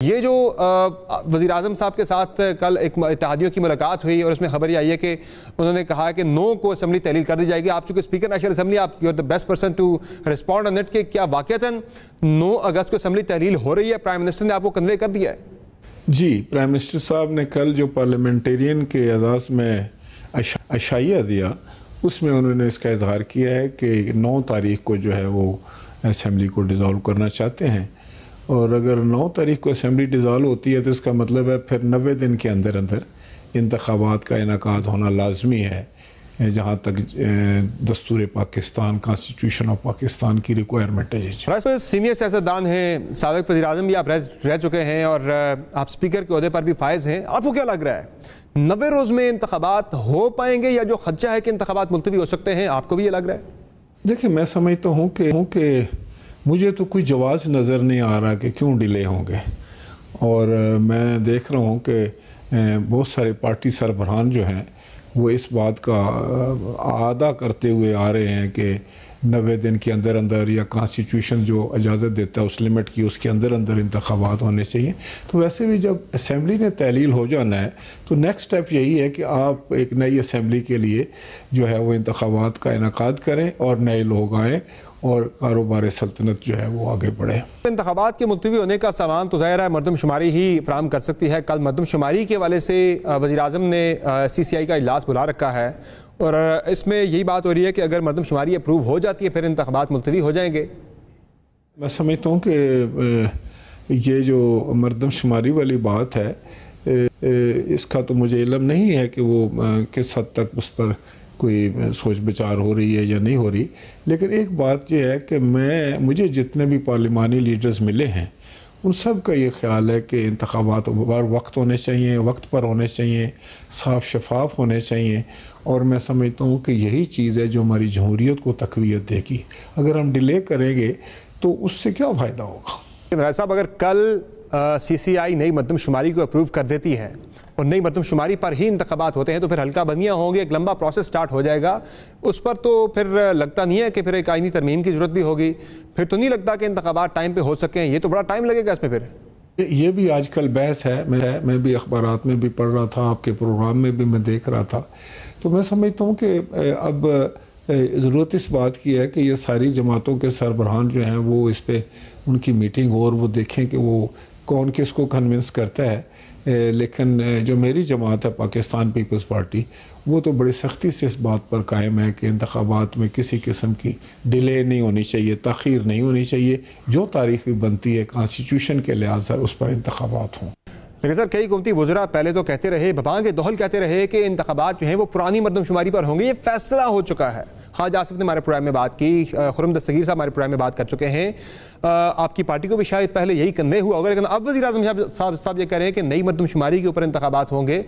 یہ جو وزیر اعظم صاحب کے ساتھ کل ایک اتحادیوں کی ملاقات ہوئی اور اس میں خبر یہ آئی ہے کہ انہوں نے کہا کہ 9 کو اسمبلی تحلیل کر دی جائے گی. آپ چونکہ اسپیکر نیشنل اسمبلی, آپ you are the best person to respond on it کہ کیا واقعتاً 9 اگست کو اسمبلی تحلیل ہو رہی ہے؟ پرائم منسٹر نے آپ کو کنوے کر دیا ہے؟ جی, پرائم منسٹر صاحب نے کل جو پارلیمنٹیرین کے اعزاز میں عشائیہ دیا اس میں انہوں نے اس کا اظہار کیا ہے کہ 9 تاریخ کو جو ہے وہ اسمبلی کو ڈیزالو کرنا چاہتے ہیں, اور اگر 9 تاریخ کو اسمبلی ڈیزالو ہوتی ہے تو اس کا مطلب ہے پھر 90 دن کے اندر انتخابات کا انعقاد ہونا لازمی ہے, جہاں تک دستور پاکستان, کانسٹیٹیوشن آف پاکستان کی ریکوائرمنٹ ہے. سینئر سیاستدان ہیں, سابق وزیر اعظم بھی آپ رہ چکے ہیں اور آپ اسپیکر کے عہدے پر بھی فائز ہیں. آپ کو کیا لگ رہا ہے 90 روز میں انتخابات ہو پائیں گے, یا جو خدشہ ہے کہ انتخابات ملتوی ہو سکتے ہیں, آپ کو بھی یہ لگ رہا ہے؟ دیکھیں, میں سمجھتا ہوں کہ مجھے تو کوئی جواز نظر نہیں آ رہا کہ کیوں ڈیلے ہوں گے, اور میں دیکھ رہا ہوں کہ بہت سارے پارٹی سربراہان جو ہیں وہ اس بات کا اعادہ کرتے ہوئے آ رہے ہیں کہ 90 دن کے اندر یا کانسٹیٹیوشن جو اجازت دیتا ہے اس لمٹ کی, اس کے اندر انتخابات ہونے چاہیے. تو ویسے بھی جب اسمبلی نے تحلیل ہو جانا ہے تو نیکسٹ سٹیپ یہی ہے کہ آپ ایک نئی اسمبلی کے لیے جو ہے وہ انتخابات کا انعقاد کریں اور نئے لوگ آئیں اور کاروبار سلطنت جو ہے وہ آگے بڑھے. انتخابات کے ملتوی ہونے کا سامان تو ظاہر ہے مردم شماری ہی فراہم کر سکتی ہے. کل مردم شماری کے حوالے سے وزیر اعظم نے CCI کا اجلاس بلا رکھا ہے, اور اس میں یہی بات ہو رہی ہے کہ اگر مردم شماری اپروو ہو جاتی ہے پھر انتخابات ملتوی ہو جائیں گے. میں سمجھتا ہوں کہ یہ جو مردم شماری والی بات ہے اس کا تو مجھے علم نہیں ہے کہ وہ کس حد تک اس پر کوئی سوچ بچار ہو رہی ہے یا نہیں ہو رہی, لیکن ایک بات یہ ہے کہ مجھے جتنے بھی پارلیمانی لیڈرز ملے ہیں ان سب کا یہ خیال ہے کہ انتخابات وقت ہونے چاہیے, وقت پر ہونے چاہیے, صاف شفاف ہونے چاہیے, اور میں سمجھتا ہوں کہ یہی چیز ہے جو ہماری جمہوریت کو تقویت دے گی. اگر ہم ڈیلے کریں گے تو اس سے کیا فائدہ ہوگا؟ راجہ صاحب, اگر کل CCI نئی مردم شماری کو اپروو کر دیتی ہے اور نئی مردم شماری پر ہی انتخابات ہوتے ہیں تو پھر حلقہ بندیاں ہوں گے, ایک لمبا پروسیس سٹارٹ ہو جائے گا. اس پر تو پھر لگتا نہیں ہے کہ پھر ایک آئینی ترمیم کی ضرورت بھی ہوگی, پھر تو نہیں لگتا کہ انتخابات ٹائم پہ ہو سکیں, یہ تو بڑا ٹائم لگے گا اس میں. پھر یہ بھی آج کل بحث ہے, میں بھی اخبارات میں بھی پڑھ رہا تھا, آپ کے پروگرام میں بھی میں دیکھ رہا تھا. تو میں سمجھتا ہوں کہ اب ضرورت اس بات کی ہے کہ یہ ساری جماعتوں کے سربراہان جو ہیں وہ اس پہ ان کی میٹنگ ہو اور وہ دیکھیں کہ وہ کون کس کو کنونس کرتا ہے. لیکن جو میری جماعت ہے پاکستان پیپلز پارٹی, وہ تو بڑی سختی سے اس بات پر قائم ہے کہ انتخابات میں کسی قسم کی ڈیلے نہیں ہونی چاہیے, تاخیر نہیں ہونی چاہیے. جو تاریخ بھی بنتی ہے کانسٹیٹیوشن کے لحاظ سے اس پر انتخابات ہوں. لیکن سر, کئی حکومتی وزراء پہلے تو کہتے رہے, ببانگ دہل کہتے رہے کہ انتخابات جو ہیں وہ پرانی مردم شماری پر ہوں گے, یہ فیصلہ ہو چکا ہے. حاج آصف نے ہمارے پروگرام میں بات کی, خرم دستگیر صاحب ہمارے پروگرام میں بات کر چکے ہیں. آپ کی پارٹی کو بھی شاید پہلے یہی کنوے ہوا ہوگا, لیکن اب وزیر اعظم صاحب یہ کہہ رہے ہیں کہ نئی مردم شماری کے اوپر انتخابات ہوں گے.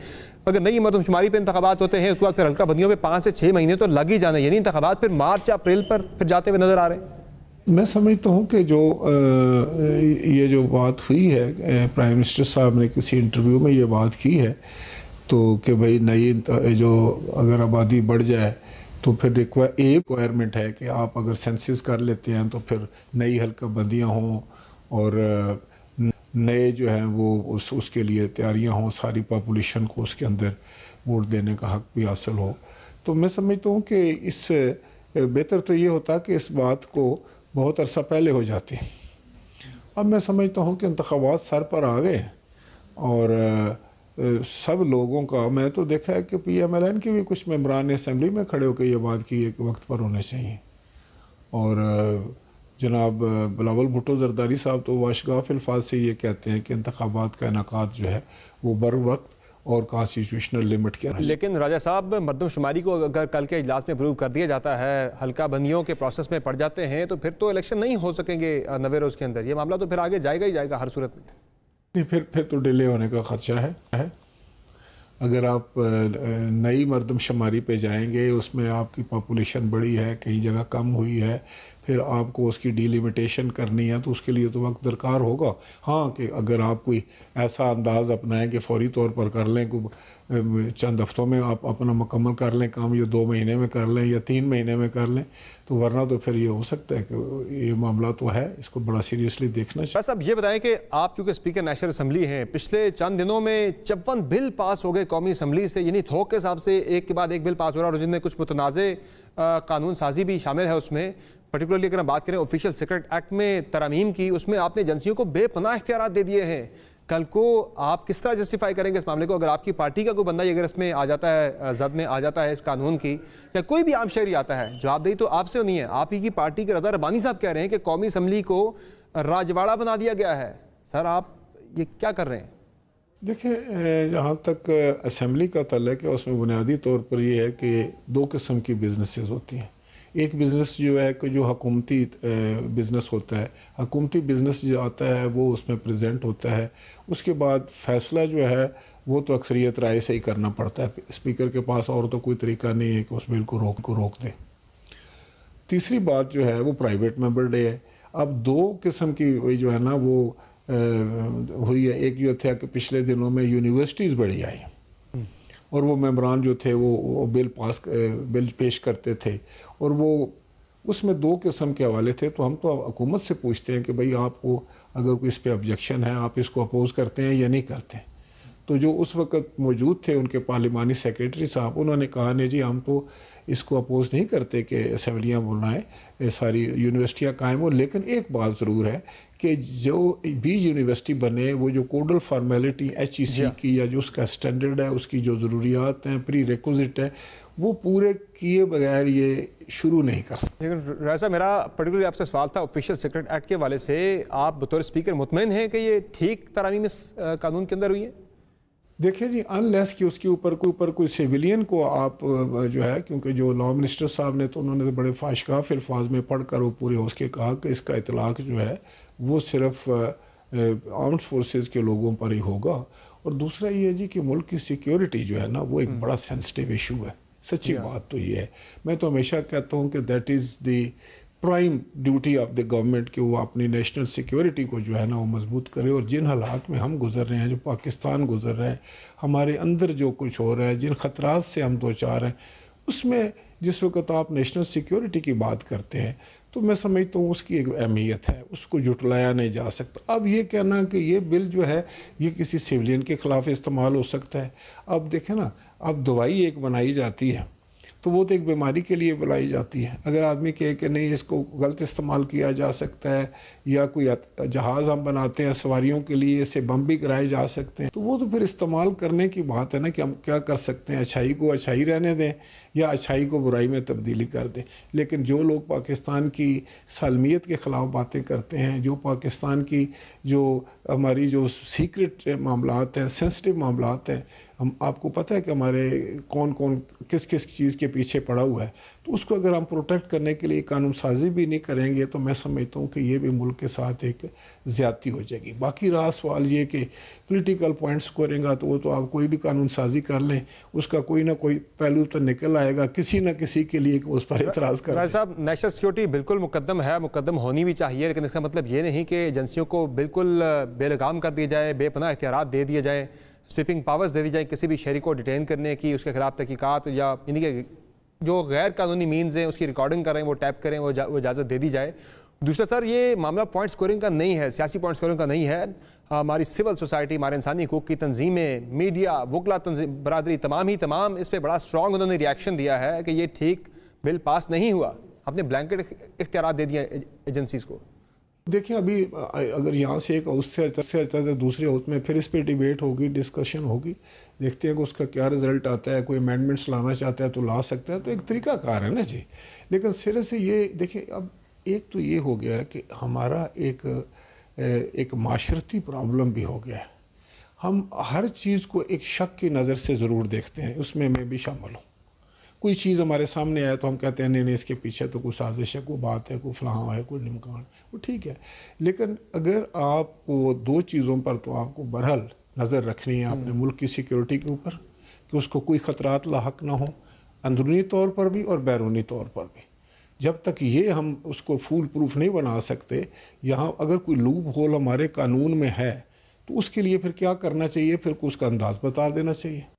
اگر نئی مردم شماری پہ انتخابات ہوتے ہیں اس کے بعد پھر حلقہ بندیوں پہ 5 سے 6 مہینے تو لگ ہی جانا, یعنی انتخابات پھر مارچ یا اپریل پر پھر جاتے ہوئے نظر آ رہے ہیں. میں سمجھتا ہوں کہ یہ جو بات ہوئی ہے, پرائم منسٹر صاحب نے کسی انٹرویو میں یہ بات کی ہے تو کہ بھئی نئی جو اگر آبادی بڑھ جائے تو پھر ریکوائرمنٹ ہے کہ آپ اگر سینسس کر لیتے ہیں تو پھر نئی حلقہ بندیاں ہوں اور نئے جو ہیں وہ اس کے لیے تیاریاں ہوں, ساری پاپولیشن کو اس کے اندر ووٹ دینے کا حق بھی حاصل ہو. تو میں سمجھتا ہوں کہ اس بہتر تو یہ ہوتا کہ اس بات کو بہت عرصہ پہلے ہو جاتی. اب میں سمجھتا ہوں کہ انتخابات سر پر آ گئے اور سب لوگوں کا, میں تو دیکھا ہے کہ PMLN کے بھی کچھ ممبران اسمبلی میں کھڑے ہو کے یہ بات کی ہے کہ وقت پر ہونے چاہیے, اور جناب بلاول بھٹو زرداری صاحب تو واشگاف الفاظ سے یہ کہتے ہیں کہ انتخابات کا انعقاد جو ہے وہ بر وقت اور کانسٹیٹیوشنل لمٹ کے. لیکن راجہ صاحب, مردم شماری کو اگر کل کے اجلاس میں اپروو کر دیا جاتا ہے, حلقہ بندیوں کے پروسیس میں پڑ جاتے ہیں تو پھر تو الیکشن نہیں ہو سکیں گے 90 روز کے اندر. یہ معاملہ تو پھر آگے جائے گا ہی جائے گا ہر صورت میں. پھر تو ڈیلے ہونے کا خدشہ ہے. اگر آپ نئی مردم شماری پہ جائیں گے, اس میں آپ کی پاپولیشن بڑی ہے, کئی جگہ کم ہوئی ہے, پھر آپ کو اس کی ڈیلیمیٹیشن کرنی ہے تو اس کے لیے تو وقت درکار ہوگا. ہاں کہ اگر آپ کوئی ایسا انداز اپنائیں کہ فوری طور پر کر لیں, چند ہفتوں میں آپ اپنا مکمل کر لیں کام, یا 2 مہینے میں کر لیں یا 3 مہینے میں کر لیں, تو ورنہ تو پھر یہ ہو سکتا ہے کہ یہ معاملہ تو ہے, اس کو بڑا سیریسلی دیکھنا چاہیے. صاحب یہ بتائیں کہ آپ چونکہ اسپیکر نیشنل اسمبلی ہیں, پچھلے چند دنوں میں 54 بل پاس ہو گئے قومی اسمبلی سے, یعنی تھوک کے حساب سے ایک کے بعد ایک بل پاس ہو رہا ہے, اور جن میں کچھ متنازع قانون سازی بھی شامل ہے اس میں. پرٹیکولرلی اگر ہم بات کریں آفیشیل سیکرٹ ایکٹ میں ترامیم کی, اس میں آپ نے ایجنسیوں کو بے پناہ اختیارات دے دیے ہیں. کل کو آپ کس طرح جسٹیفائی کریں گے اس معاملے کو, اگر آپ کی پارٹی کا کوئی بندہ اگر اس میں آ جاتا ہے, زد میں آ جاتا ہے اس قانون کی, یا کوئی بھی عام شہری آتا ہے, جواب دہی تو آپ سے نہیں ہے, آپ ہی کی پارٹی کے رضا ربانی صاحب کہہ رہے ہیں کہ قومی اسمبلی کو راجواڑہ بنا دیا گیا ہے. سر آپ یہ کیا کر رہے ہیں؟ دیکھیں, جہاں تک اسمبلی کا تعلق ہے, اس میں بنیادی طور پر یہ ہے کہ 2 قسم کی بزنسز ہوتی ہیں. ایک بزنس جو ہے کہ جو حکومتی بزنس ہوتا ہے, حکومتی بزنس جو آتا ہے وہ اس میں پریزنٹ ہوتا ہے, اس کے بعد فیصلہ جو ہے وہ تو اکثریت رائے سے ہی کرنا پڑتا ہے. اسپیکر کے پاس اور تو کوئی طریقہ نہیں ہے کہ اس بل کو روک دے. تیسری بات جو ہے وہ پرائیویٹ ممبر ڈے ہے. اب 2 قسم کی جو ہے نا وہ ہوئی ہے. ایک جو تھا کہ پچھلے دنوں میں یونیورسٹیز بڑی آئی اور وہ ممبران جو تھے وہ بل پیش کرتے تھے, اور وہ اس میں 2 قسم کے حوالے تھے. تو ہم تو حکومت سے پوچھتے ہیں کہ بھئی آپ کو اگر کوئی اس پہ آبجیکشن ہے, آپ اس کو اپوز کرتے ہیں یا نہیں کرتے. تو جو اس وقت موجود تھے ان کے پارلیمانی سیکریٹری صاحب, انہوں نے کہا نہیں جی ہم تو اس کو اپوز نہیں کرتے کہ اسمبلیاں بلائیں, ساری یونیورسٹیاں قائم ہوں, لیکن ایک بات ضرور ہے کہ جو بھی یونیورسٹی بنے وہ جو کوڈل فارمیلٹی HEC کی یا جو اس کا سٹینڈرڈ ہے, اس کی جو ضروریات ہیں, پری ریکوزٹ ہے, وہ پورے کیے بغیر یہ شروع نہیں کر سکتے. لیکن رائزہ میرا پرٹیکولرلی آپ سے سوال تھا آفیشیل سیکرٹ ایکٹ کے حوالے سے, آپ بطور اسپیکر مطمئن ہیں کہ یہ ٹھیک ترامیم اس قانون کے اندر ہوئی ہے؟ دیکھیں جی, انلیس کہ اس کے اوپر کوئی سیویلین کو آپ جو ہے, کیونکہ جو لا منسٹر صاحب نے تو انہوں نے بڑے فاشکاف الفاظ میں پڑھ کر وہ پورے اس کے کہا کہ اس کا اطلاق جو ہے وہ صرف آرمڈ فورسز کے لوگوں پر ہی ہوگا. اور دوسرا یہ ہے جی کہ ملک کی سیکیورٹی جو ہے نا وہ ایک بڑا سینسٹیو ایشو ہے. سچی بات تو یہ ہے, میں تو ہمیشہ کہتا ہوں کہ that is the prime duty of the government کہ وہ اپنی نیشنل سیکیورٹی کو جو ہے نا وہ مضبوط کرے. اور جن حالات میں ہم گزر رہے ہیں, جو پاکستان گزر رہا ہے, ہمارے اندر جو کچھ ہو رہا ہے, جن خطرات سے ہم دوچار ہیں, اس میں جس وقت آپ نیشنل سیکیورٹی کی بات کرتے ہیں تو میں سمجھتا ہوں اس کی ایک اہمیت ہے, اس کو جھٹلایا نہیں جا سکتا. اب یہ کہنا کہ یہ بل جو ہے یہ کسی سیویلین کے خلاف استعمال ہو سکتا ہے, اب دیکھیں نا, اب دوائی ایک بنائی جاتی ہے تو وہ تو ایک بیماری کے لیے بنائی جاتی ہے. اگر آدمی کہے کہ نہیں اس کو غلط استعمال کیا جا سکتا ہے, یا کوئی جہاز ہم بناتے ہیں سواریوں کے لیے, اسے بم بھی کرائے جا سکتے ہیں, تو وہ تو پھر استعمال کرنے کی بات ہے نا کہ ہم کیا کر سکتے ہیں, اچھائی کو اچھائی رہنے دیں یا اچھائی کو برائی میں تبدیلی کر دیں. لیکن جو لوگ پاکستان کی سالمیت کے خلاف باتیں کرتے ہیں, جو پاکستان کی جو ہماری جو سیکرٹ معاملات ہیں, سینسٹیو معاملات ہیں, آپ کو پتہ ہے کہ ہمارے کون کس چیز کے پیچھے پڑا ہوا ہے, تو اس کو اگر ہم پروٹیکٹ کرنے کے لیے قانون سازی بھی نہیں کریں گے تو میں سمجھتا ہوں کہ یہ بھی ملک کے ساتھ ایک زیادتی ہو جائے گی. باقی رہا سوال یہ کہ پولیٹیکل پوائنٹس کریں گا تو وہ تو آپ کوئی بھی قانون سازی کر لیں, اس کا کوئی نہ کوئی پہلو تو نکل آئے گا کسی نہ کسی کے لیے کہ اس پر اعتراض کریں. رائے صاحب, نیشنل سیکیورٹی بالکل مقدم ہے, مقدم ہونی بھی چاہیے, لیکن اس کا مطلب یہ نہیں کہ ایجنسیوں کو بالکل بے لگام کر دیا جائے, بے پناہ اختیارات دے دیے جائیں, سویپنگ پاورز دے دی جائیں کسی بھی شہری کو ڈیٹین کرنے کی, اس کے خلاف تحقیقات, یا یعنی کہ جو غیر قانونی مینز ہیں اس کی ریکارڈنگ کریں, وہ ٹیپ کریں, وہ اجازت دے دی جائے. دوسرا سر, یہ معاملہ پوائنٹ سکورنگ کا نہیں ہے, سیاسی پوائنٹ سکورنگ کا نہیں ہے. ہماری سول سوسائٹی, ہمارے انسانی حقوق کی تنظیمیں, میڈیا, وکلا برادری, تمام اس پہ بڑا اسٹرانگ انہوں نے ریاکشن دیا ہے کہ یہ ٹھیک بل پاس نہیں ہوا. آپ نے بلینکٹ اختیارات دے دیا ایجنسیز کو. دیکھیں ابھی اگر یہاں سے ایک اس سے دوسرے ہاؤس میں پھر اس پہ ڈیبیٹ ہوگی, ڈسکشن ہوگی, دیکھتے ہیں کہ اس کا کیا رزلٹ آتا ہے. کوئی امینڈمنٹس لانا چاہتا ہے تو لا سکتا ہے, تو ایک طریقہ کار ہے نا جی. لیکن سرے سے یہ دیکھیں, اب ایک تو یہ ہو گیا کہ ہمارا ایک معاشرتی پرابلم بھی ہو گیا ہے. ہم ہر چیز کو ایک شک کی نظر سے ضرور دیکھتے ہیں, اس میں بھی شامل ہوں. کوئی چیز ہمارے سامنے آئے تو ہم کہتے ہیں نہیں اس کے پیچھے تو کوئی سازش ہے, کوئی بات ہے, کوئی فلاں ہے, کوئی ڈمکان, وہ ٹھیک ہے. لیکن اگر آپ کو 2 چیزوں پر تو آپ کو برحال نظر رکھنی ہے, اپنے ملک کی سیکیورٹی کے اوپر کہ اس کو کوئی خطرات لاحق نہ ہوں, اندرونی طور پر بھی اور بیرونی طور پر بھی. جب تک یہ ہم اس کو فول پروف نہیں بنا سکتے، یہاں اگر کوئی لوپ ہول ہمارے قانون میں ہے تو اس کے لیے پھر کیا کرنا چاہیے، پھر اس کا انداز بتا دینا چاہیے۔